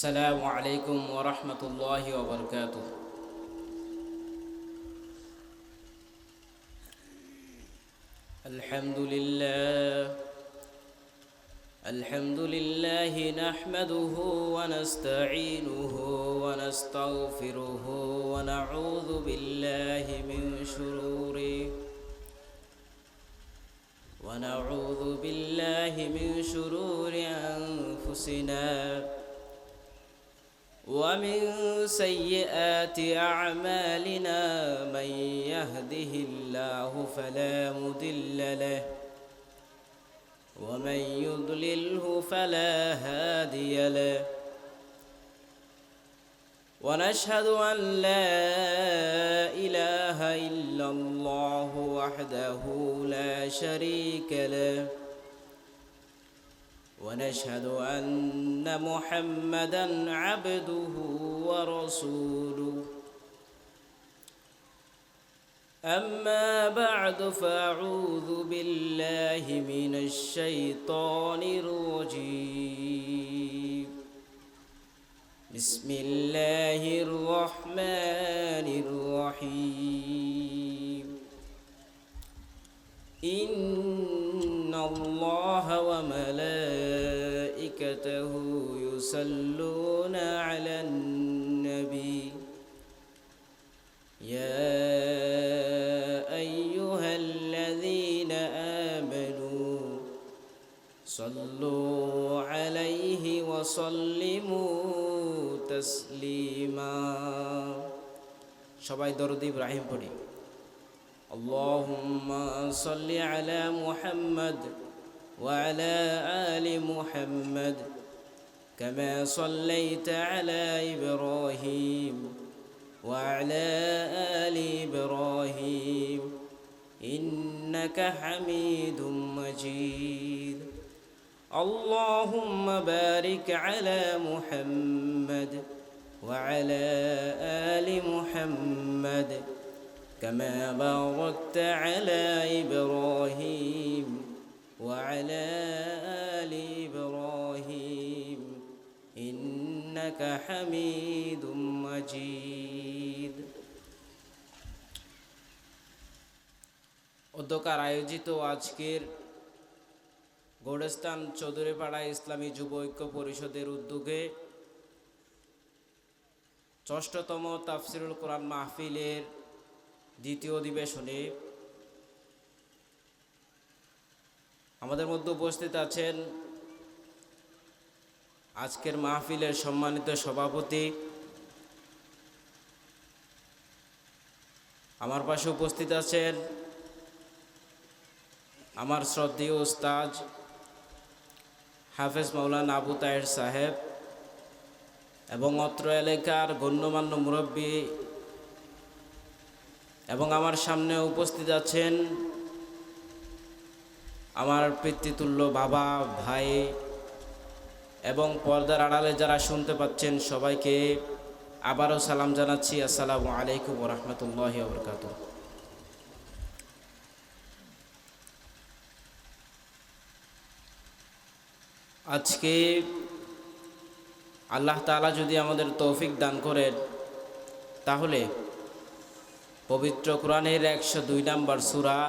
السلام عليكم ورحمة الله وبركاته. الحمد لله نحمده ونستعينه ونستغفره ونعوذ بالله من شرور أنفسنا ومن سيئات أعمالنا. من يهده الله فلا مضل له ومن يضلله فلا هادي له. ونشهد أن لا إله إلا الله وحده لا شريك له ونشهد أن محمدًا عبده ورسوله. أما بعد فأعوذ بالله من الشيطان الرجيم. بسم الله الرحمن الرحيم. إن الله وملائكته يصلون على النبي يا أيها الذين آمنوا صلوا عليه وسلموا تسليما. সবাই দরুদ ইব্রাহিম পড়ি। اللهم صل على محمد وعلى آل محمد كما صليت على إبراهيم وعلى آل إبراهيم إنك حميد مجيد. اللهم بارك على محمد وعلى آل محمد كما باركت على إبراهيم وعلى آل إبراهيم إنك حميد مجيد. অধ্যকার আয়োজিত আজকের গোরস্থান চৌধুরীপাড়া ইসলামী যুব ঐক্য পরিষদের উদ্যোগে ষষ্ঠতম তাফসিরুল কোরআন মাহফিলের দ্বিতীয় অধিবেশনে আমাদের মধ্যে উপস্থিত আছেন আজকের মাহফিলের সম্মানিত সভাপতি, আমার পাশে উপস্থিত আছেন আমার শ্রদ্ধেয় উস্তাদ হাফেজ মাওলানা আবু তাহের সাহেব এবং অত্র এলাকার গণ্যমান্য মুরব্বী, এবং আমার সামনে উপস্থিত আছেন আমার পিতৃতুল্য বাবা, ভাই এবং পর্দার আড়ালে যারা শুনতে পাচ্ছেন সবাইকে আবারও সালাম জানাচ্ছি। আসসালামু আলাইকুম ওয়া রাহমাতুল্লাহি ওয়া বারাকাতুহু। আজকে আল্লাহ তাআলা যদি আমাদের তৌফিক দান করেন তাহলে পবিত্র কোরআনের 102 নম্বর সূরা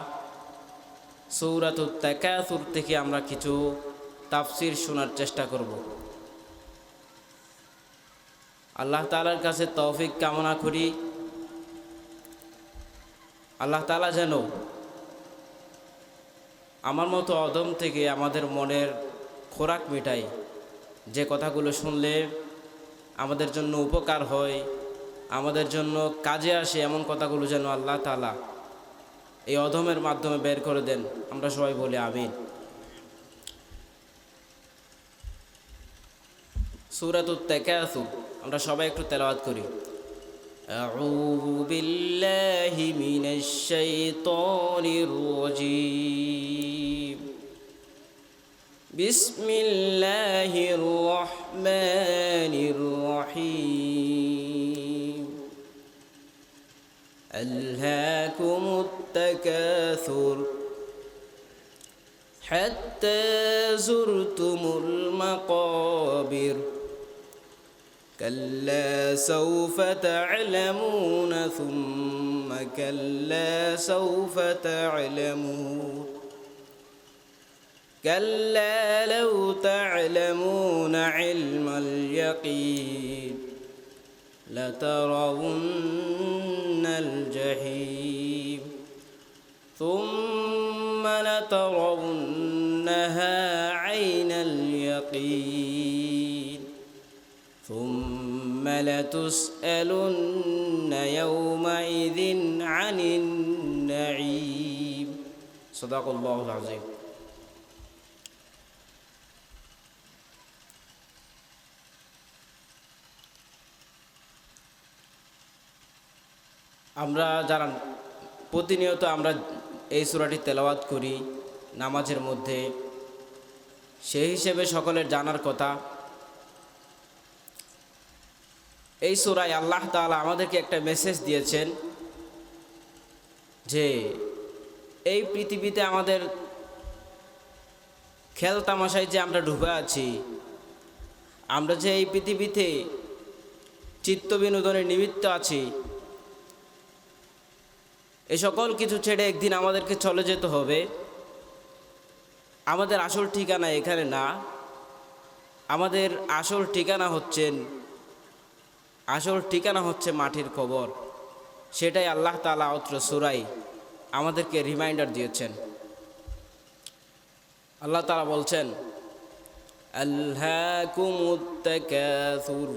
সূরাতুত তাকাসুর থেকে আমরা কিছু তাফসির শোনার চেষ্টা করব। আল্লাহ তাআলার কাছে তৌফিক কামনা করি আল্লাহ তাআলা যেন আমার মতো অদম থেকে আমাদের মনের খোরাক মেটায়, যে কথাগুলো শুনলে আমাদের জন্য উপকার হয়, আমাদের জন্য কাজে আসে, এমন কথাগুলো যেন আল্লাহ তাআলা এই অধমের মাধ্যমে বের করে দেন। আমরা সবাই বলি আমিন। সূরাতুত তাকাসুর আমরা সবাই একটু তেলাওয়াত করি। আউযু বিল্লাহি মিনাশ শাইতানির রাজীম। বিসমিল্লাহির রহমানির রহিম। আলহাকুমুত তাকাসুর حتى زرتم المقابر كلا سوف تعلمون ثم كلا سوف تعلمون كلا لو تعلمون علم اليقين لترون الجحيم ثم لترونها عين اليقين ثم لتسألن يومئذ عن النعيم صدق الله العظيم আমরা যারা প্রতিনিয়ত আমরা এই সূরাটি তেলাওয়াত করি নামাজের মধ্যে, সেই হিসেবে সকলের জানার কথা এই সূরায় আল্লাহ তাআলা আমাদেরকে একটা মেসেজ দিয়েছেন যে এই পৃথিবীতে আমাদের খেল তামাশায় যে আমরা ডুবে আছি, আমরা যে এই পৃথিবীতে চিত্ত বিনোদনের নিমিত্ত আছি, এই সকল কিছু ছেড়ে একদিন আমাদেরকে চলে যেতে হবে। আমাদের আসল ঠিকানা এখানে না, আমাদের আসল ঠিকানা হচ্ছে মাটির কবর। সেটাই আল্লাহ তাআলা অত্র সূরায় আমাদেরকে রিমাইন্ডার দিয়েছেন। আল্লাহ তাআলা বলছেন, আলহাকুমুত তাকাসুর,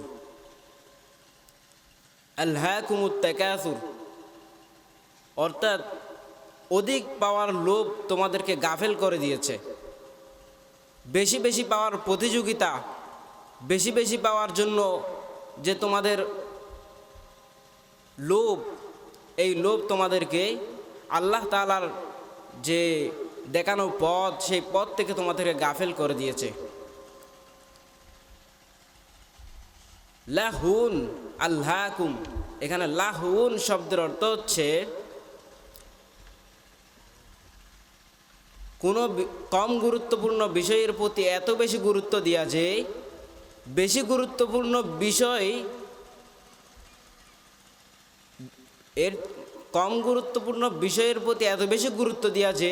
আলহাকুমুত তাকাসুর, অর্থাৎ অধিক পাওয়ার লোভ তোমাদেরকে গাফেল করে দিয়েছে। বেশি বেশি পাওয়ার প্রতিযোগিতা, বেশি বেশি পাওয়ার জন্য যে তোমাদের লোভ, এই লোভ তোমাদেরকে আল্লাহ তাআলার যে দেখানো পথ, সেই পথ থেকে তোমাদেরকে গাফেল করে দিয়েছে। লাহুন আলহাকুম, এখানে লাহুন শব্দের অর্থ হচ্ছে কোনো কম গুরুত্বপূর্ণ বিষয়ের প্রতি এত বেশি গুরুত্ব দেওয়া যে বেশি গুরুত্বপূর্ণ বিষয় এর কম গুরুত্বপূর্ণ বিষয়ের প্রতি এত বেশি গুরুত্ব দেওয়া যে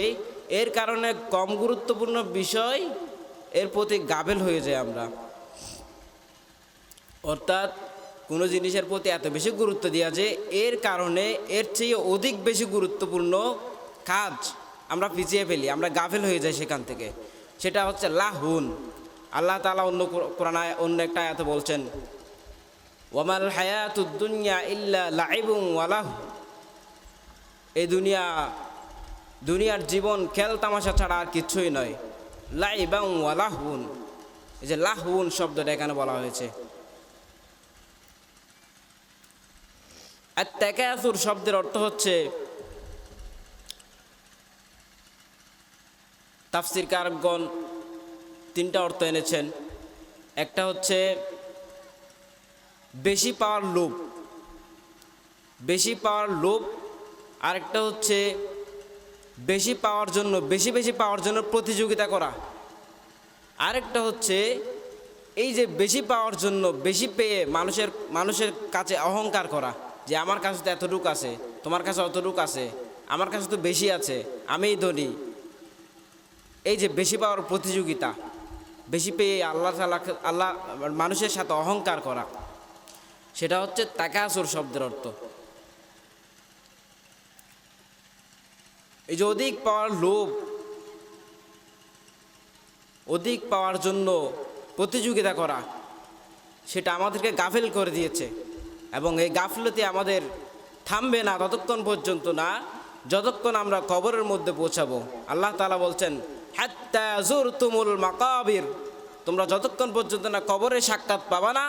এর কারণে কম গুরুত্বপূর্ণ বিষয় এর প্রতি গাফেল হয়ে যায় আমরা। অর্থাৎ কোনো জিনিসের প্রতি এত বেশি গুরুত্ব দেওয়া যে এর কারণে এর চেয়ে অধিক বেশি গুরুত্বপূর্ণ কাজ আমরা পিছিয়ে ফেলি, আমরা গাফেল হয়ে যাই সেখান থেকে। সেটা হচ্ছে লাহুন। আল্লাহ তাআলা অন্য কোরআনে অন্য একটা আয়াতে বলছেন, ওয়ামাল হায়াতুদ দুনিয়া ইল্লা লাইবুন ওয়া লাহু, এই দুনিয়ার জীবন খেল তামাশা ছাড়া আর কিছুই নয়। লাইবান ওয়া লাহুন, এই যে লাহুন শব্দটা এখানে বলা হয়েছে। আর তাকাসুর শব্দের অর্থ হচ্ছে, তাফসীরকারগণ তিনটা অর্থ এনেছেন। একটা হচ্ছে বেশি পাওয়ার লোভ, বেশি পাওয়ার লোভ। আরেকটা হচ্ছে বেশি পাওয়ার জন্য, বেশি বেশি পাওয়ার জন্য প্রতিযোগিতা করা। আরেকটা হচ্ছে এই যে বেশি পাওয়ার জন্য বেশি পেয়ে মানুষের কাছে অহংকার করা, যে আমার কাছে তো এতটুকু আছে, তোমার কাছে অতটুকু আছে, আমার কাছে তো বেশি আছে, আমিই ধনী। এই যে বেশি পাওয়ার প্রতিযোগিতা, বেশি পেয়ে আল্লাহ মানুষের সাথে অহংকার করা, সেটা হচ্ছে তাকাসুর শব্দের অর্থ। এই যে অধিক পাওয়ার লোভ, অধিক পাওয়ার জন্য প্রতিযোগিতা করা, সেটা আমাদেরকে গাফেল করে দিয়েছে। এবং এই গাফলতি আমাদের থামবে না ততক্ষণ পর্যন্ত না, যতক্ষণ আমরা কবরের মধ্যে পৌঁছাবো। আল্লাহ তাআলা বলছেন, হাত্তা যুরতুমুল মাকাবির, তোমরা যতক্ষণ পর্যন্ত না কবরে সাক্ষাৎ পাবা না,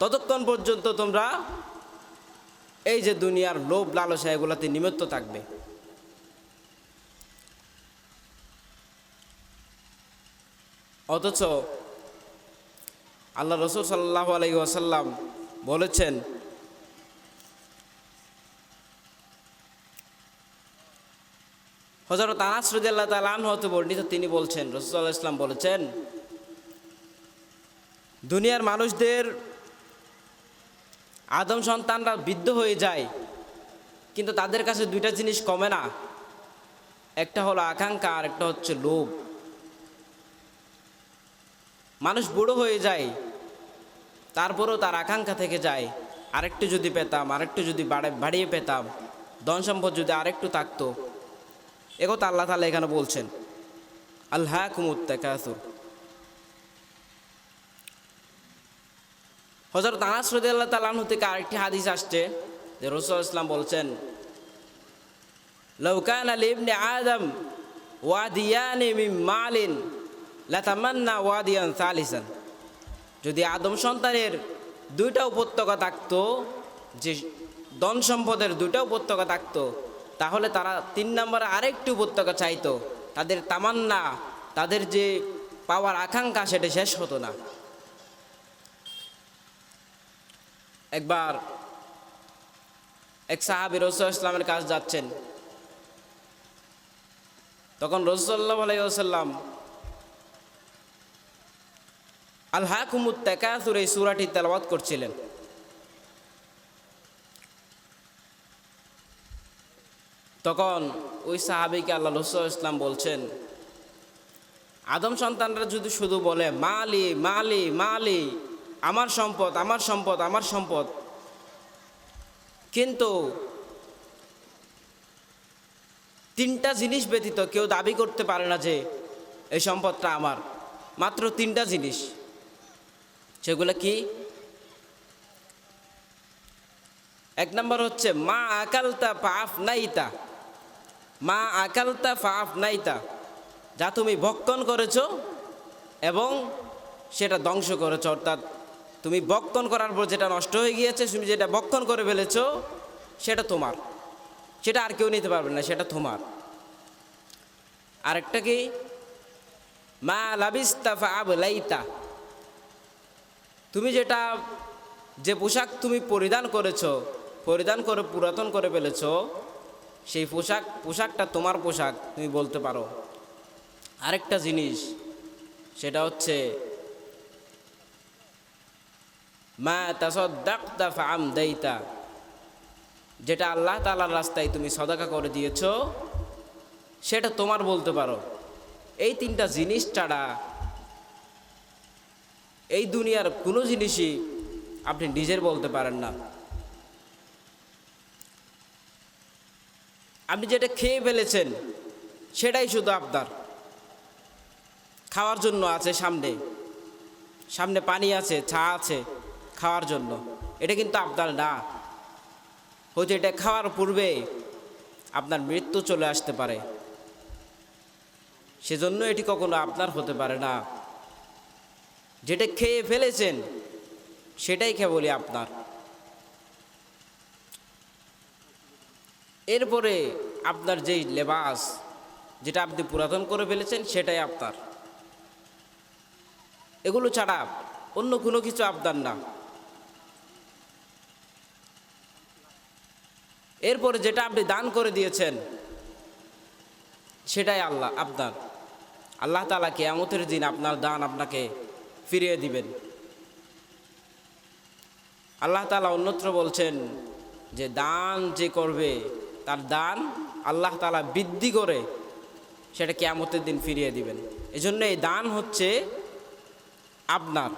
ততক্ষণ পর্যন্ত তোমরা এই যে দুনিয়ার লোভ লালসা এগুলাতে নিমত্ত থাকবে। অথচ আল্লাহ রাসূল সাল্লাল্লাহু আলাইহি ওয়াসাল্লাম বলেছেন, হযরত আনাস রাদিয়াল্লাহু তাআলা আনহু হতে বর্ণিত, তিনি বলছেন, রাসূল সাল্লাল্লাহু আলাইহি ওয়াসাল্লাম বলেছেন, দুনিয়ার মানুষদের আদম সন্তানরা বৃদ্ধ হয়ে যায়, কিন্তু তাদের কাছে দুইটা জিনিস কমে না। একটা হলো আকাঙ্ক্ষা, আর একটা হচ্ছে লোভ। মানুষ বুড়ো হয়ে যায়, তারপরেও তার আকাঙ্ক্ষা থেকে যায়, আরেকটু যদি পেতাম, আরেকটু যদি বাড়িয়ে পেতাম, ধন সম্পদ যদি আরেকটু থাকতো। একথা আল্লাহ তাআলা এখানে বলছেন, আলহাকুমুত তাকাসুর। হযরত আনাস রাদিয়াল্লাহু তাআলা আনহু থেকে আরেকটি হাদিস আসছে যে রাসূলুল্লাহ সাল্লাল্লাহু আলাইহি ওয়াসাল্লাম বলছেন, লাউ কানা লিবনি আদম ওয়াদিয়ানি মিন মালিন লাতামান্না ওয়াদিয়ান সালিসান। যদি আদম সন্তানের দুইটা উপত্যকা থাকতো, যে ধন সম্পদের দুইটা উপত্যকা থাকতো, তাহলে তারা 3 নম্বরে আরেকটি উপত্যকা চাইতো। তাদের তামান্না, তাদের যে পাওয়ার আকাঙ্ক্ষা, সেটা শেষ হতো না। একবার এক সাহাবী রাসূলুল্লাহ সাল্লাল্লাহু আলাইহি ওয়াসাল্লামের কাছে যাচ্ছেন, তখন রাসূলুল্লাহ সাল্লাল্লাহু আলাইহি ওয়াসাল্লাম আলহাকুমুত তাকাসুর এই সূরাটি তেলাওয়াত করছিলেন। তখন ওই সাহাবীকে আল্লাহ রাসূল সাল্লাল্লাহু আলাইহি ওয়াসাল্লাম বলছেন, আদম সন্তানরা যদি শুধু বলে মালি মালি মালি, আমার সম্পদ আমার সম্পদ আমার সম্পদ, কিন্তু 3টা জিনিস ব্যতীত কেউ দাবি করতে পারে না যে এই সম্পদটা আমার। মাত্র 3টা জিনিস। সেগুলো কি? 1 নম্বর হচ্ছে মা আকালতা ফাআফ নাইতা। মা আকালতা ফাআফ নাইতা, যা তুমি ভক্ষণ করেছো এবং সেটা ধ্বংস করেছো। অর্থাৎ তুমি ভক্ষণ করার পর যেটা নষ্ট হয়ে গিয়েছে, তুমি যেটা ভক্ষণ করে ফেলেছো, সেটা তোমার, সেটা আর কেউ নিতে পারবে না, সেটা তোমার। আরেকটা কি? মা লাবিস্তা ফাআবলাইতা, তুমি যে পোশাক তুমি পরিধান করেছো, পরিধান করে পুরাতন করে ফেলেছো, সেই পোশাকটা তোমার পোশাক, তুমি বলতে পারো। আরেকটা জিনিস, সেটা হচ্ছে মা তাসাদ্দাকতা ফাআমদাইতা, যেটা আল্লাহ তাআলার রাস্তায় তুমি সদকা করে দিয়েছো, সেটা তোমার বলতে পারো। এই 3টা জিনিস ছাড়া এই দুনিয়ার কোনো জিনিসই আপনি নিজের বলতে পারেন না। আপনি যেটা খেয়ে ফেলেছেন, সেটাই শুধু আপনার। খাওয়ার জন্য আছে সামনে, সামনে পানি আছে, চা আছে খাওয়ার জন্য, এটা কিন্তু আপনার না। হয়তো এটা খাওয়ার পূর্বে আপনার মৃত্যু চলে আসতে পারে, সেজন্য এটি কখনো আপনার হতে পারে না। যেটা খেয়ে ফেলেছেন, সেটাই কেবলই আপনার। এরপরে আপনার যেই লেবাস, যেটা আপনি পুরাতন করে ফেলেছেন, সেটাই আপনার। এগুলো ছাড়া অন্য কোনো কিছু আপনার না। এরপরে যেটা আপনি দান করে দিয়েছেন, সেটাই আপনার। আল্লাহ তাআলা কিয়ামতের দিন আপনার দান আপনাকে ফিরিয়ে দিবেন। আল্লাহ তাআলা অন্যত্র বলছেন যে দান যে করবে, তার দান আল্লাহ তাআলা বৃদ্ধি করে সেটা কিয়ামতের দিন ফিরিয়ে দিবেন। এজন্য এই দান হচ্ছে আপনার,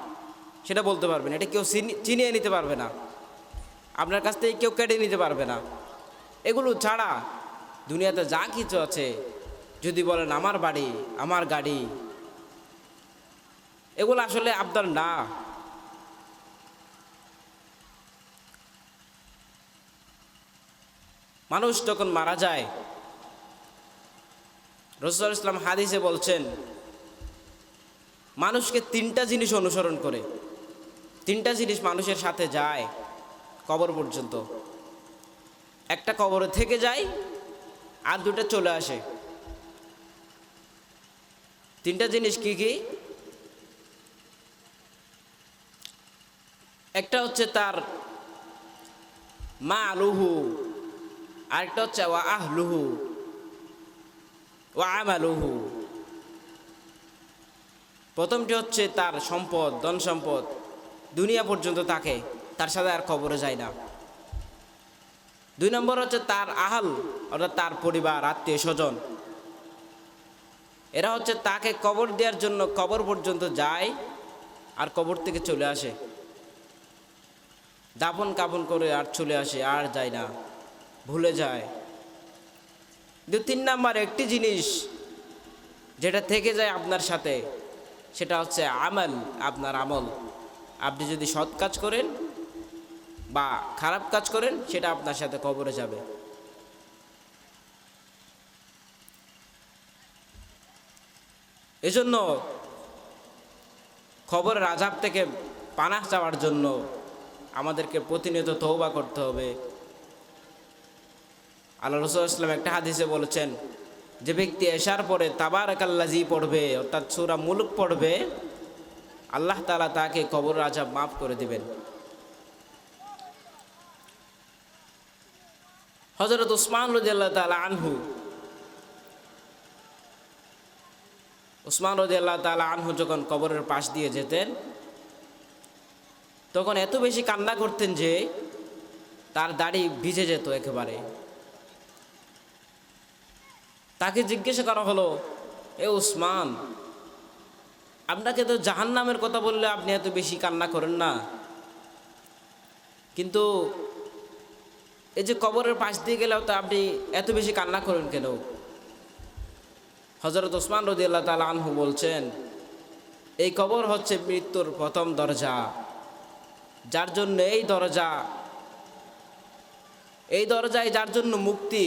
সেটা বলতে পারবেন। এটা কেউ চিনিয়ে নিতে পারবে না, আপনার কাছ থেকে কেউ কেটে নিতে পারবে না। এগুলো ছাড়া দুনিয়াতে যা কিছু আছে, যদি বলেন আমার বাড়ি, আমার গাড়ি, এগুলো আসলে আপনার না। মানুষ যখন মারা যায়, রাসূলুল্লাহ সাল্লাল্লাহু আলাইহি ওয়াসাল্লাম হাদিসে বলছেন, মানুষকে 3টা জিনিস অনুসরণ করে। 3টা জিনিস মানুষের সাথে যায় কবর পর্যন্ত। একটা কবরে থেকে যায়, আর 2টা চলে আসে। 3টা জিনিস কি কি? একটা হচ্ছে তার মা আলুহু, আরেকটা হচ্ছে ওয়া আহলুহু ওয়া আমালুহু। প্রথমটি হচ্ছে তার সম্পদ, ধন সম্পদ দুনিয়া পর্যন্ত থাকে, তার সাথে আর কবরে যায় না। 2 নম্বর হচ্ছে তার আহাল, অর্থাৎ তার পরিবার, আত্মীয় স্বজন, এরা হচ্ছে তাকে কবর দেওয়ার জন্য কবর পর্যন্ত যায় আর কবর থেকে চলে আসে, দাফন কাফন করে আর চলে আসে, আর যায় না, ভুলে যায়। 3 নাম্বার একটি জিনিস যেটা থেকে যায় আপনার সাথে, সেটা হচ্ছে আমল, আপনার আমল। আপনি যদি সৎ কাজ করেন বা খারাপ কাজ করেন, সেটা আপনার সাথে কবরে যাবে। এজন্য কবরের আযাব থেকে পানাহ চাওয়ার জন্য আমাদেরকে প্রতিনিয়ত তওবা করতে হবে। আল্লাহ রাসূল সাল্লাল্লাহু আলাইহি ওয়াসাল্লাম একটা হাদিসে বলেছেন, যে ব্যক্তি এশার পরে তাবারাকাল্লাযী পড়বে, অর্থাৎ সূরা মুলক পড়বে, আল্লাহ তাআলা তাকে কবরের আযাব মাফ করে দিবেন। হযরত উসমান রাদিয়াল্লাহু তাআলা আনহু, উসমান রাদিয়াল্লাহু তাআলা আনহু যখন কবরের পাশ দিয়ে যেতেন, তখন এত বেশি কান্না করতেন যে তার দাড়ি ভিজে যেত একেবারে। তাকে জিজ্ঞাসা করা হলো, এ উসমান, আপনাকে তো জাহান্নামের কথা বললে আপনি এত বেশি কান্না করেন না, কিন্তু এই যে কবরের পাশ দিয়ে গেলেও তো আপনি এত বেশি কান্না করেন কেন? হযরত উসমান রাদিয়াল্লাহু তাআলা আনহু বলছেন, এই কবর হচ্ছে মৃত্যুর প্রথম দরজা, যার জন্য এই দরজায় যার জন্য মুক্তি,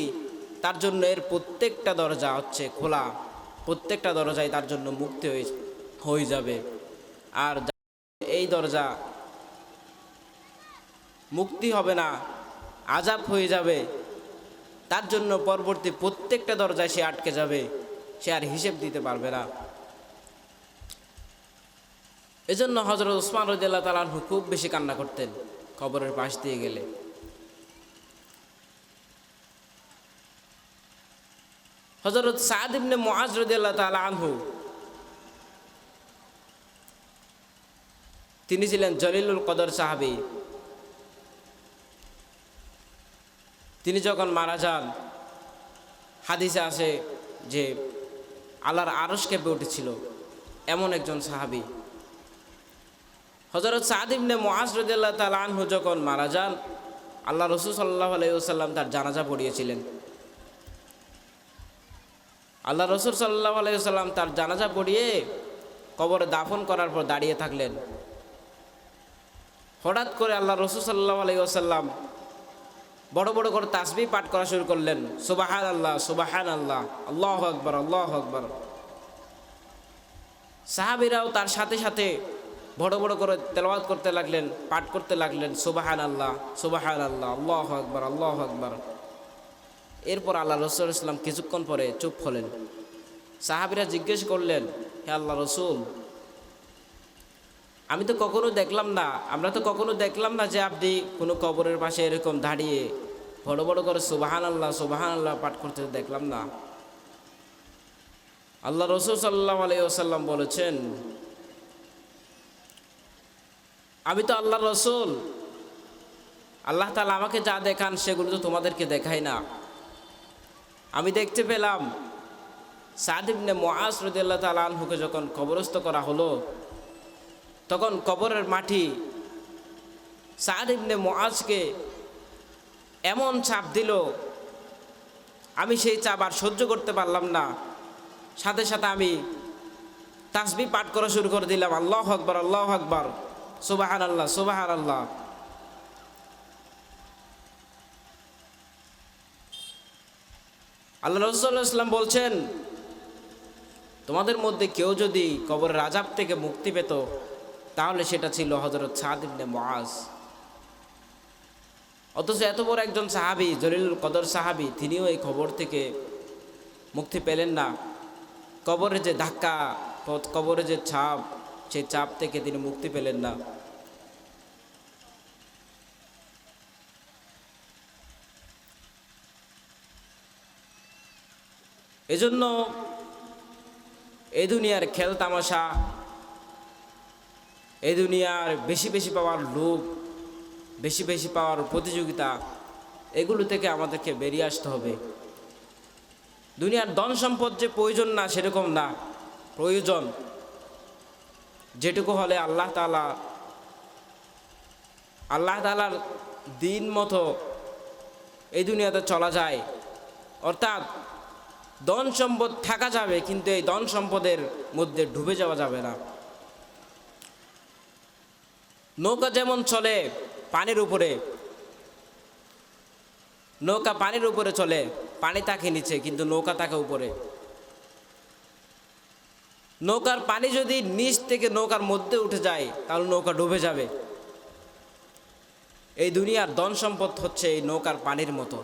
তার জন্য এর প্রত্যেকটা দরজা হচ্ছে খোলা, প্রত্যেকটা দরজায় তার জন্য মুক্তি হয়ে যাবে। আর এই দরজা মুক্তি হবে না, আযাব হয়ে যাবে, তার জন্য পরবর্তী প্রত্যেকটা দরজায় সে আটকে যাবে, সে আর হিসেব দিতে পারবে না। এজন্য হযরত উসমান রাদিয়াল্লাহু তাআলা আনহু খুব বেশি কান্না করতেন কবরের পাশ দিয়ে গেলে। হযরত সাদ ইবনে মুআজ রাদিয়াল্লাহু তাআলা আনহু, তিনি ছিলেন জলিলুল কদর সাহাবী। তিনি যখন মারা যান, হাদিসে আছে যে আল্লাহর আরশ কেঁপে উঠেছিল, এমন একজন সাহাবী। হযরত সাদ ইবনে মুআজ রাদিয়াল্লাহু তাআলা আনহু যখন মারা যান, আল্লাহ রাসূল সাল্লাল্লাহু আলাইহি ওয়াসাল্লাম তার জানাজা পড়িয়েছিলেন। আল্লাহ রাসূল সাল্লাল্লাহু আলাইহি ওয়াসাল্লাম তার জানাজা পড়িয়ে কবরে দাফন করার পর দাঁড়িয়ে থাকলেন। হঠাৎ করে আল্লাহ রাসূল সাল্লাল্লাহু আলাইহি ওয়াসাল্লাম বড় বড় করে তাসবিহ পাঠ করা শুরু করলেন, সুবহানাল্লাহ সুবহানাল্লাহ, আল্লাহু আকবার আল্লাহু আকবার। সাহাবীরাও তার সাথে সাথে বড় বড় করে তেলাওয়াত করতে লাগলেন, পাঠ করতে লাগলেন, সুবহানাল্লাহ সুবহানাল্লাহ, আল্লাহু আকবার আল্লাহু আকবার। এরপর আল্লাহ রাসূল সাল্লাল্লাহু আলাইহি ওয়াসাল্লাম কিছুক্ষণ পরে চুপ হলেন। সাহাবীরা জিজ্ঞেস করলেন, হে আল্লাহ রাসূল, আমরা তো কখনো দেখলাম না যে আপনি কোনো কবরের পাশে এরকম দাঁড়িয়ে বড় বড় করে সুবহানাল্লাহ সুবহানাল্লাহ পাঠ করতে দেখলাম না। আল্লাহ রাসূল সাল্লাল্লাহু আলাইহি ওয়াসাল্লাম বলেছেন, আমি তো আল্লাহর রাসূল, আল্লাহ তাআলা আমাকে যা দেখান সেগুলো তো তোমাদেরকে দেখাই না। আমি দেখতে পেলাম সাদ ইবনে মুআজ রাদিয়াল্লাহু তাআলা আনহুকে যখন কবরস্থ করা হলো, তখন কবরের মাটি সাদ ইবনে মুআজকে এমন চাপ দিল, আমি সেই চাপ আর সহ্য করতে পারলাম না। সাথে সাথে আমি তাসবিহ পাঠ করা শুরু করে দিলাম, আল্লাহু আকবার আল্লাহু আকবার, সুবহানাল্লাহ সুবহানাল্লাহ। আল্লাহ রাসূল সাল্লাল্লাহু আলাইহি ওয়াসাল্লাম বলছেন, তোমাদের মধ্যে কেউ যদি কবরের আযাব থেকে মুক্তি পেত, তাহলে সেটা ছিল হযরত সাদ ইবনে মুআজ। অথচ এত বড় একজন সাহাবী, জলিলুল কদর সাহাবী, তিনিও এই খবর থেকে মুক্তি পেলেন না। কবরের যে ধাক্কা, কবরের যে ছাপ, সেই চাপ থেকে তিনি মুক্তি পেলেন না। এজন্য এই দুনিয়ার খেল তামাশা, এই দুনিয়ার বেশি বেশি পাওয়ার লোভ, বেশি বেশি পাওয়ার প্রতিযোগিতা, এগুলো থেকে আমাদেরকে বেরিয়ে আসতে হবে। দুনিয়ার ধন সম্পদ যে প্রয়োজন না সেরকম না, প্রয়োজন যেটুকু হলে আল্লাহ তাআলার দিন মতো এই দুনিয়াতে চলা যায়। অর্থাৎ ধন সম্পদ থাকা যাবে, কিন্তু এই ধন সম্পদের মধ্যে ডুবে যাওয়া যাবে না। নৌকা যেমন চলে পানির উপরে, নৌকা পানির উপরে চলে, পানি থাকে নিচে কিন্তু নৌকা থাকে উপরে। নৌকার পানি যদি নিচ থেকে নৌকার মধ্যে উঠে যায় তাহলে নৌকা ডুবে যাবে। এই দুনিয়ার ধন সম্পদ হচ্ছে এই নৌকার পানির মতো।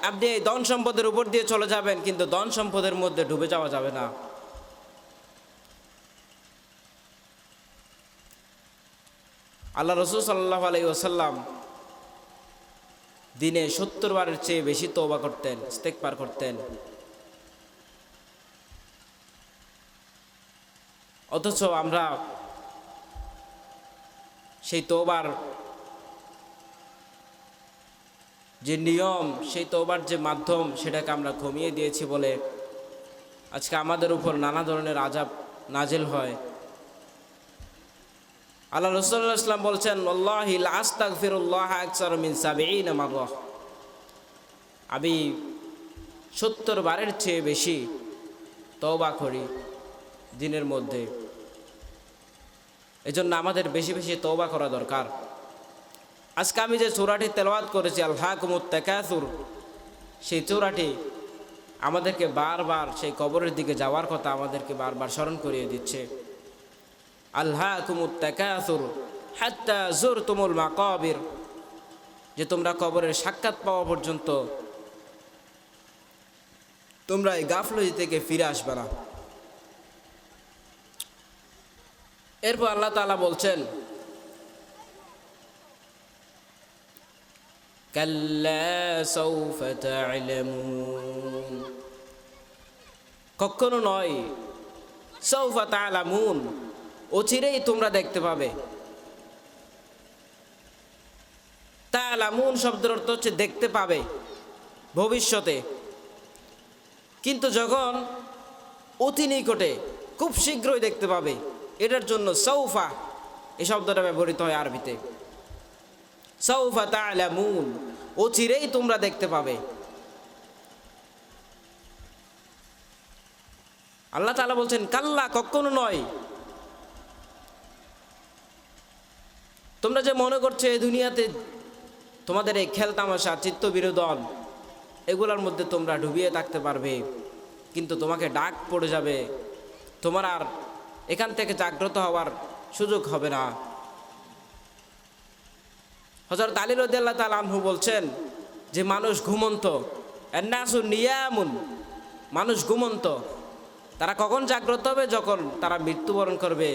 আপনি এই ধন সম্পদের উপর দিয়ে চলে যাবেন, কিন্তু ধন সম্পদের মধ্যে ডুবে যাওয়া যাবে না। আল্লাহ রাসূল সাল্লাল্লাহু আলাইহি ওয়াসাল্লাম দিনে 70 বারের চেয়ে বেশি তওবা করতেন, ইস্তেগফার করতেন। অথচ আমরা সেই তওবার যে নিয়ম, সেই তওবার যে মাধ্যম, সেটাকে আমরা কমিয়ে দিয়েছি বলে আজকে আমাদের উপর নানা ধরনের আযাব নাজিল হয়। আল্লাহ রাসূল সাল্লাল্লাহু আলাইহি ওয়াসাল্লাম বলছেন, ওয়াল্লাহি লা আস্তাগফিরুল্লাহ আকসার মিন 70 মাররা। আমি 70 বারের চেয়ে বেশি তওবা করি দিনের মধ্যে। এজন্য আমাদের বেশি বেশি তওবা করা দরকার। আজকে আমি যে সূরাটি তেলাওয়াত করেছি, আলহাকুমুত তাকাসুর, সেই সূরাটি আমাদেরকে বারবার সেই কবরের দিকে যাওয়ার কথা আমাদেরকে বারবার স্মরণ করিয়ে দিচ্ছে। আলহাকুমুত তাকাসুর হাত্তা যুরতুমুল মাকাবির, যে তোমরা কবরের সাক্ষাৎ পাওয়া পর্যন্ত তোমরা এই গাফলতি থেকে ফিরে আসবে না। এরপর আল্লাহ তাআলা বলছেন, কাল্লা সাউফা তা'লামুন, কখনো নয়, সাউফা তা'লামুন, অচিরেই তোমরা দেখতে পাবে। তা'লামুন শব্দের অর্থ হচ্ছে দেখতে পাবে, ভবিষ্যতে। কিন্তু যখন অতি নিকটে, খুব শীঘ্রই দেখতে পাবে, এটার জন্য সাউফা এই শব্দটা ব্যবহৃত হয় আরবিতে। সাউফা তা'লামুন, অচিরেই তোমরা দেখতে পাবে। আল্লাহ তাআলা বলছেন, কাল্লা, কখনো নয়। তোমরা যে মনে করছো এই দুনিয়াতে তোমাদের এই খেলতামাশা, চিত্তবিনোদন, এগুলোর মধ্যে তোমরা ডুবিয়ে থাকতে পারবে, কিন্তু তোমাকে ডাক পড়ে যাবে, তোমার আর এখান থেকে জাগ্রত হওয়ার সুযোগ হবে না। হযরত আলী রাদিয়াল্লাহু তাআলা আনহু বলছেন যে মানুষ ঘুমন্ত, আন-নাসু নিয়ামুন, মানুষ ঘুমন্ত। তারা কখন জাগ্রত হবে? যখন তারা মৃত্যুবরণ করবে,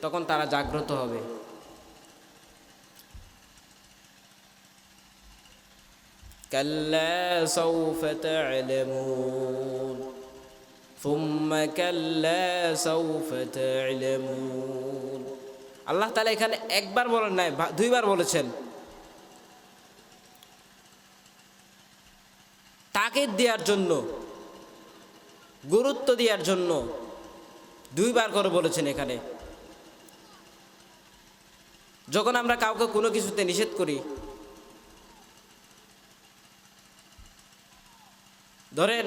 তখন তারা জাগ্রত হবে। কাল্লা সাউফা তা'লামুন সুম্মা কাল্লা সাউফা তা'লামুন। আল্লাহ তাআলা এখানে একবার বলেন নাই, দুইবার বলেছেন। তাকিদ দেওয়ার জন্য, গুরুত্ব দেওয়ার জন্য দুইবার করে বলেছেন এখানে। যখন আমরা কাউকে কোনো কিছুতে নিষেধ করি, ধরেন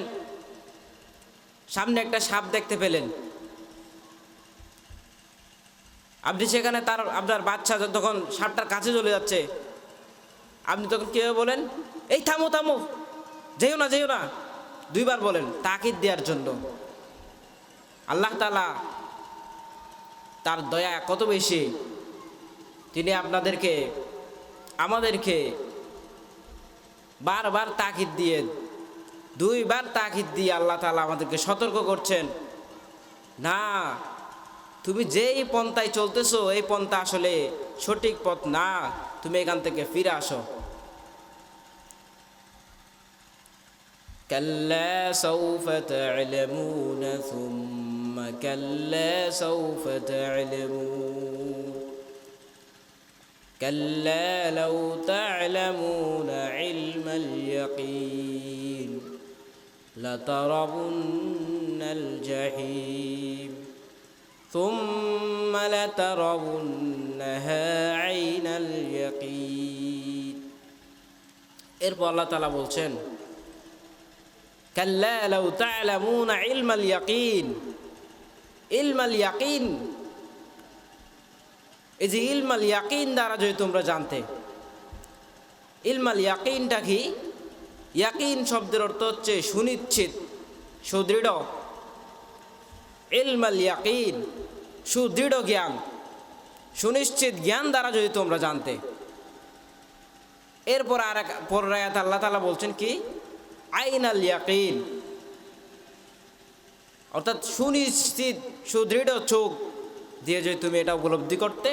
সামনে একটা সাপ দেখতে পেলেন, আপনি সেখানে আপনার বাচ্চা তখন সাপটার কাছে চলে যাচ্ছে, আপনি তখন কীভাবে বলেন? এই থামো থামো, যেও না যেও না, দুইবার বলেন তাকিদ দেওয়ার জন্য। আল্লাহ তাআলা তার দয়া কত বেশি, তিনি আমাদেরকে বারবার তাকিদ দিয়ে, দুইবার তাকিদ দিয়ে আল্লাহ তাআলা আমাদেরকে সতর্ক করছেন, না, তুমি যেই পন্থায় চলতেছো এই পন্থা আসলে সঠিক পথ না, তুমি এখান থেকে ফিরে আসো। কাল্লা সাউফা তা'লামুন সুম্মা কাল্লা সাউফা তা'লামুন। কাল্লা লাউ তা'লামুনা ইলমাল ইয়াকিন লাতারাবুন্নাল জাহিম ثم لترونها عين اليقين এরপর আল্লাহ তাআলা বলছেন কাল্লা লাউ তা'লামুনা ইলমাল ইয়াকিন ইলমাল ইয়াকিন এই যে ইলমাল ইয়াকিন দ্বারা যদি তোমরা জানতে ইলমাল ইয়াকিনটা কি ইয়াকিন শব্দের অর্থ হচ্ছে সুনিশ্চিত সুদৃঢ় ইলমাল ইয়াকিন সুদৃঢ় জ্ঞান সুনিশ্চিত জ্ঞান দ্বারা যদি তোমরা জানতে এরপর আর এক পরের আয়াতে আল্লাহ তাআলা বলছেন কি আইনাল ইয়াকিন অর্থাৎ সুনিশ্চিত সুদৃঢ় চোখ দিয়ে যদি তুমি এটা উপলব্ধি করতে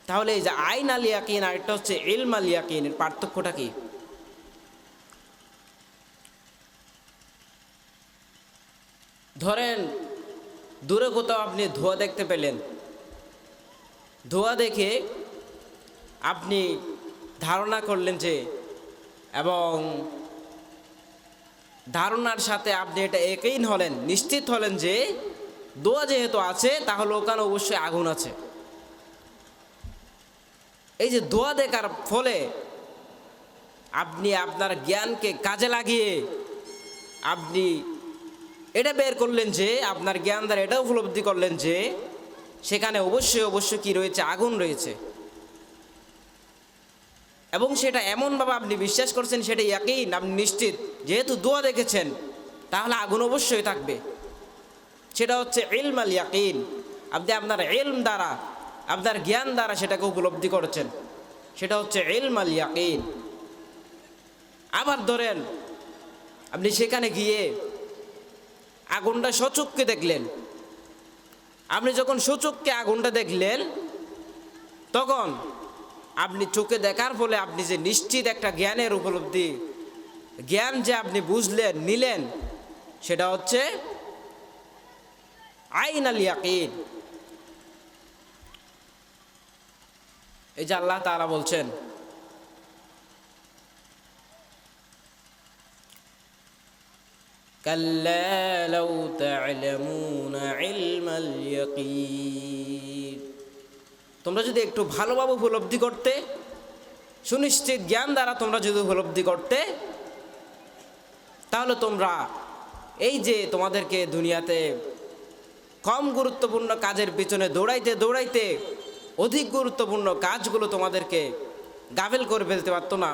তাহলে এই যে আইনাল ইয়াকিন আর একটা হচ্ছে ইলমাল ইয়াকিন এর পার্থক্যটা কি ধরেন দূরে কোথাও আপনি ধোঁয়া দেখতে পেলেন ধোঁয়া দেখে আপনি ধারণা করলেন যে এবং ধারণার সাথে আপনি এটা একইন হলেন নিশ্চিত হলেন যে ধোঁয়া যেহেতু আছে তাহলে ওখানে অবশ্যই আগুন আছে এই যে ধোঁয়া দেখার ফলে আপনি আপনার জ্ঞানকে কাজে লাগিয়ে আপনি এটা বের করলেন যে আপনার জ্ঞান দ্বারা এটা উপলব্ধি করলেন যে সেখানে অবশ্যই কি রয়েছে আগুন রয়েছে এবং সেটা এমনভাবে আপনি বিশ্বাস করছেন সেটা ইয়াকিন আপনি নিশ্চিত যেহেতু ধোঁয়া দেখেছেন তাহলে আগুন অবশ্যই থাকবে সেটা হচ্ছে ইলমাল ইয়াকিন আপনি আপনার ইলম দ্বারা আপনার জ্ঞান দ্বারা সেটাকে উপলব্ধি করেছেন সেটা হচ্ছে ইলমাল ইয়াকিন আবার ধরেন আপনি সেখানে গিয়ে আগুনটা সচক্ষে দেখলেন আপনি যখন সচক্ষে আগুনটা দেখলেন তখন আপনি চোখে দেখার ফলে আপনি যে নিশ্চিত একটা জ্ঞানের উপলব্ধি জ্ঞান যে আপনি বুঝলেন নিলেন সেটা হচ্ছে আইনাল ইয়াকিন এই যে আল্লাহ তাআলা বলছেন কাল্লা লাউ তা'লামুনা ইলমাল ইয়াকিন তোমরা যদি একটু ভালোভাবে উপলব্ধি করতে সুনিশ্চিত জ্ঞান দ্বারা তোমরা যদি উপলব্ধি করতে তাহলে তোমরা এই যে তোমাদেরকে দুনিয়াতে কম গুরুত্বপূর্ণ কাজের পিছনে দৌড়াইতে অধিক গুরুত্বপূর্ণ কাজগুলো তোমাদেরকে গাফেল করে ফেলতে পারতো না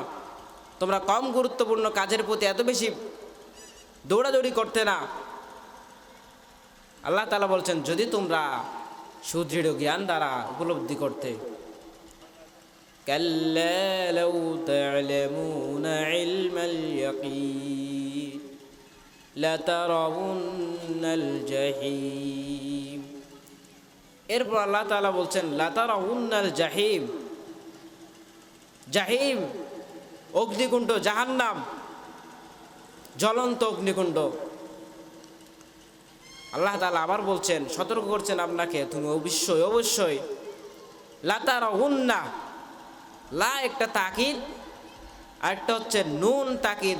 তোমরা কম গুরুত্বপূর্ণ কাজের প্রতি এত বেশি দৌড়াদৌড়ি করতে না আল্লাহ তাআলা বলছেন যদি তোমরা সুদৃঢ় জ্ঞান দ্বারা উপলব্ধি করতে কাল্লা লাউ তা'লামুনা ইলমাল ইয়াকিন লাতারাউন্নাল জাহিম এরপর আল্লাহ তাআলা বলছেন লাতারাউন্নাল জাহিম জাহিম অগ্নিকুণ্ড জাহান্নাম জ্বলন্ত অগ্নিকুণ্ড আল্লাহ তাআলা আবার বলছেন সতর্ক করছেন আপনাকে তুমি অবশ্যই লাতারাউন্না লা একটা তাকিদ আর একটা হচ্ছে নুন তাকিদ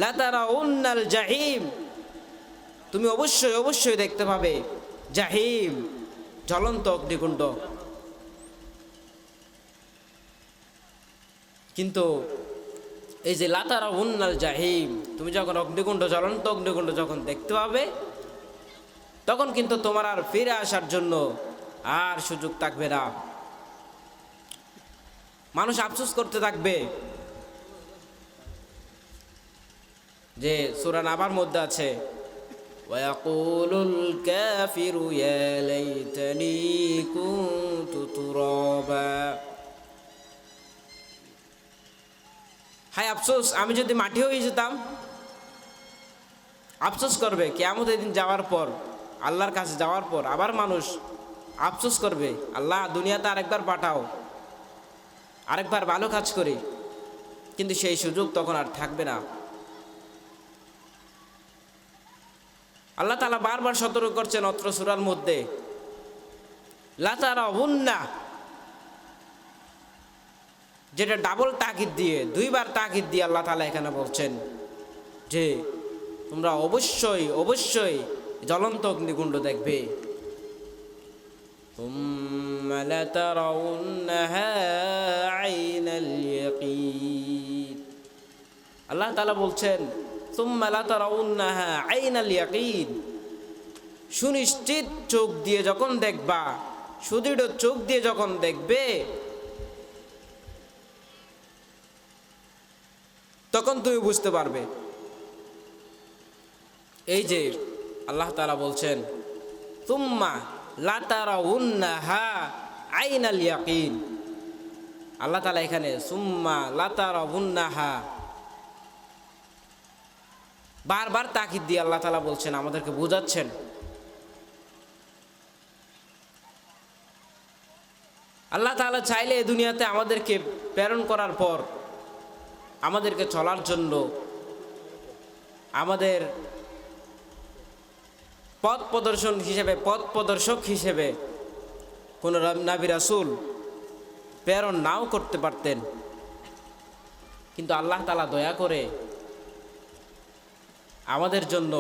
লাতারাউন্নাল জাহিম তুমি অবশ্যই দেখতে পাবে জাহিম জ্বলন্ত অগ্নিকুণ্ড কিন্তু এই যে লাতারাউন্নাল জাহিম তুমি যখন অগ্নিকুণ্ড জ্বলন্ত অগ্নিকুণ্ড যখন দেখতে পাবে তখন কিন্তু তোমার আর ফিরে আসার জন্য আর সুযোগ থাকবে না মানুষ আফসোস করতে থাকবে যে সূরা নাবার মধ্যে আছে ওয়ায়াকুলুল কাফিরু ইয়া লাইতানি কুনতু তুরাবা হায় আফসোস আমি যদি মাটি হয়ে যেতাম আফসোস করবে কিয়ামতের দিন যাওয়ার পর আল্লাহর কাছে যাওয়ার পর আবার মানুষ আফসোস করবে আল্লাহ দুনিয়াতে আরেকবার পাঠাও আরেকবার ভালো কাজ করি কিন্তু সেই সুযোগ তখন আর থাকবে না আল্লাহ তাআলা বারবার সতর্ক করছেন অত্র সূরার মধ্যে লাতারাউন্না যেটা ডাবল তাকিদ দিয়ে, দুইবার তাকিদ দিয়ে আল্লাহ তাআলা এখানে বলছেন যে তোমরা অবশ্যই অবশ্যই জ্বলন্ত অগ্নিকুণ্ড দেখবে। ثم لترونها عين اليقين, আল্লাহ তাআলা বলছেন ثم لترونها عين اليقين, সুনিশ্চিত চোখ দিয়ে যখন দেখবা, সুদৃঢ় চোখ দিয়ে যখন দেখবে, তখন তুমি বুঝতে পারবে। এই যে আল্লাহ তাআলা বলছেন তুম্মা লাতারাউন্নাহা আইনাল ইয়াকিন, আল্লাহ তাআলা এখানে সুম্মা লাতারাউন্নাহা বারবার তাকিদ দিয়ে আল্লাহ তাআলা বলছেন, আমাদেরকে বোঝাচ্ছেন। আল্লাহ তাআলা চাইলে এই দুনিয়াতে আমাদেরকে প্রেরণ করার পর আমাদেরকে চলার জন্য, আমাদের পথ প্রদর্শন হিসেবে, পথ প্রদর্শক হিসেবে কোনো নবী রাসূল প্রেরণ নাও করতে পারতেন, কিন্তু আল্লাহ তাআলা দয়া করে আমাদের জন্য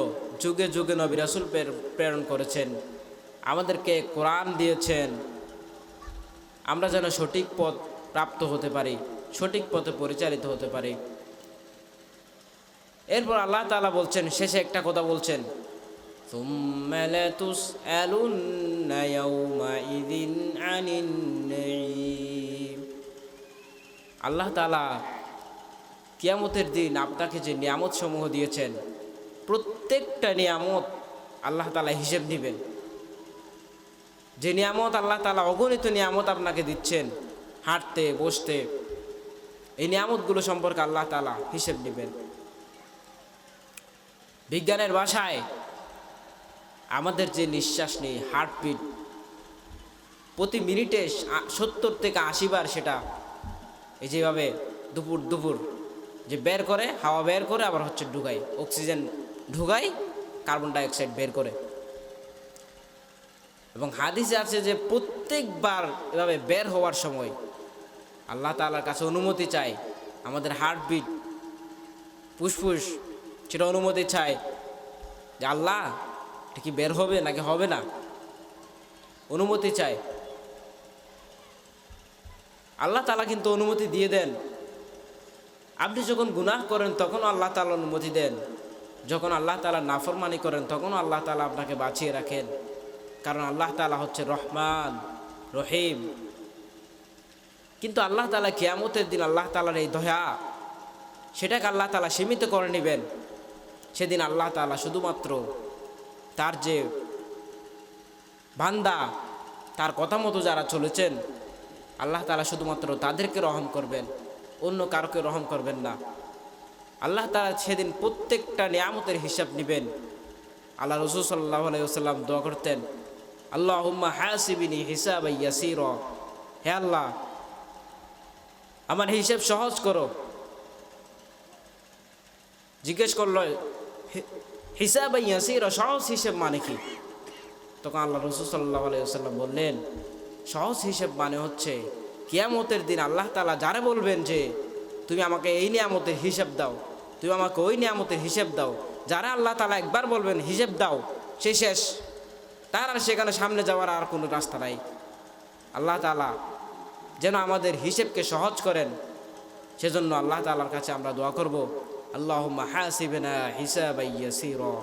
যুগে যুগে নবী রাসূল প্রেরণ করেছেন, আমাদেরকে কোরআন দিয়েছেন, আমরা যেন সঠিক পথ প্রাপ্ত হতে পারি, সঠিক পথে পরিচালিত হতে পারি। এরপর আল্লাহ তাআলা বলছেন, শেষে একটা কথা বলছেন, সুম্মা লাতুসআলুন্না ইয়াওমাইযিন আনিন নাঈম, আল্লাহ তাআলা কিয়ামতের দিন আপনাকে যে নিয়ামত সমূহ দিয়েছেন, প্রত্যেকটা নিয়ামত আল্লাহ তাআলা হিসেব নেবেন। যে নিয়ামত আল্লাহ তাআলা অগণিত নিয়ামত আপনাকে দিচ্ছেন, হাঁটতে বসতে, এই নিয়ামতগুলো সম্পর্কে আল্লাহ তাআলা হিসেব নেবেন। বিজ্ঞানের ভাষায় আমাদের যে নিঃশ্বাস নেই, হার্টবিট, প্রতি মিনিটে 70 থেকে 80 বার সেটা এই যেভাবে দুপুর দুপুর যে বের করে, হাওয়া বের করে, আবার হচ্ছে ঢুকাই, অক্সিজেন ঢুকাই, কার্বন ডাইঅক্সাইড বের করে। এবং হাদিসে আছে যে প্রত্যেকবার এভাবে বের হওয়ার সময় আল্লাহ তাআলার কাছে অনুমতি চাই, আমাদের হার্টবিট, ফুসফুস সেটা অনুমতি চায় যে আল্লাহ এটা কি বের হবে নাকি হবে না, অনুমতি চায়। আল্লাহ তাআলা কিন্তু অনুমতি দিয়ে দেন। আপনি যখন গুনাহ করেন তখনও আল্লাহ তাআলা অনুমতি দেন, যখন আল্লাহ তাআলা নাফরমানি করেন তখনও আল্লাহ তাআলা আপনাকে বাঁচিয়ে রাখেন, কারণ আল্লাহ তাআলা হচ্ছে রহমান রহিম। কিন্তু আল্লাহ তাআলা কিয়ামতের দিন আল্লাহ তাআলার এই দয়া, সেটাকে আল্লাহ তাআলা সীমিত করে নেবেন। সেদিন আল্লাহ তাআলা শুধুমাত্র তার যে বান্দা, তার কথা মতো যারা চলেছেন, আল্লাহ তাআলা শুধুমাত্র তাদেরকে রহম করবেন, অন্য কারোকে রহম করবেন না। আল্লাহ তাআলা সেদিন প্রত্যেকটা নিয়ামতের হিসাব নেবেন। আল্লাহ রাসূল সাল্লাল্লাহু আলাইহি ওয়াসাল্লাম দোয়া করতেন, আল্লাহুম্মা হাসিবিনি হিসাবান ইয়াসীরা, হে আল্লাহ আমার হিসাব সহজ করো। জিজ্ঞেস করল হিসাবান ইয়াসীরা, সহজ হিসাব মানে কি? তখন আল্লাহ রাসূল সাল্লাল্লাহু আলাইহি ওয়াসাল্লাম বললেন, সহজ হিসাব মানে হচ্ছে কিয়ামতের দিন আল্লাহ তাআলা যারা বলবেন যে তুমি আমাকে এই নিয়ামতের হিসাব দাও, তুমি আমাকে ওই নিয়ামতের হিসাব দাও, যারা আল্লাহ তাআলা একবার বলবেন হিসাব দাও, সে শেষ, তার আর সেখানে সামনে যাওয়ার আর কোনো রাস্তা নাই। আল্লাহ তাআলা যেন আমাদের হিসেবকে সহজ করেন, সেজন্য আল্লাহ তাআলার কাছে আমরা দোয়া করব, আল্লাহুম্মা হাসিবনা হিসাবান ইয়াসীরা।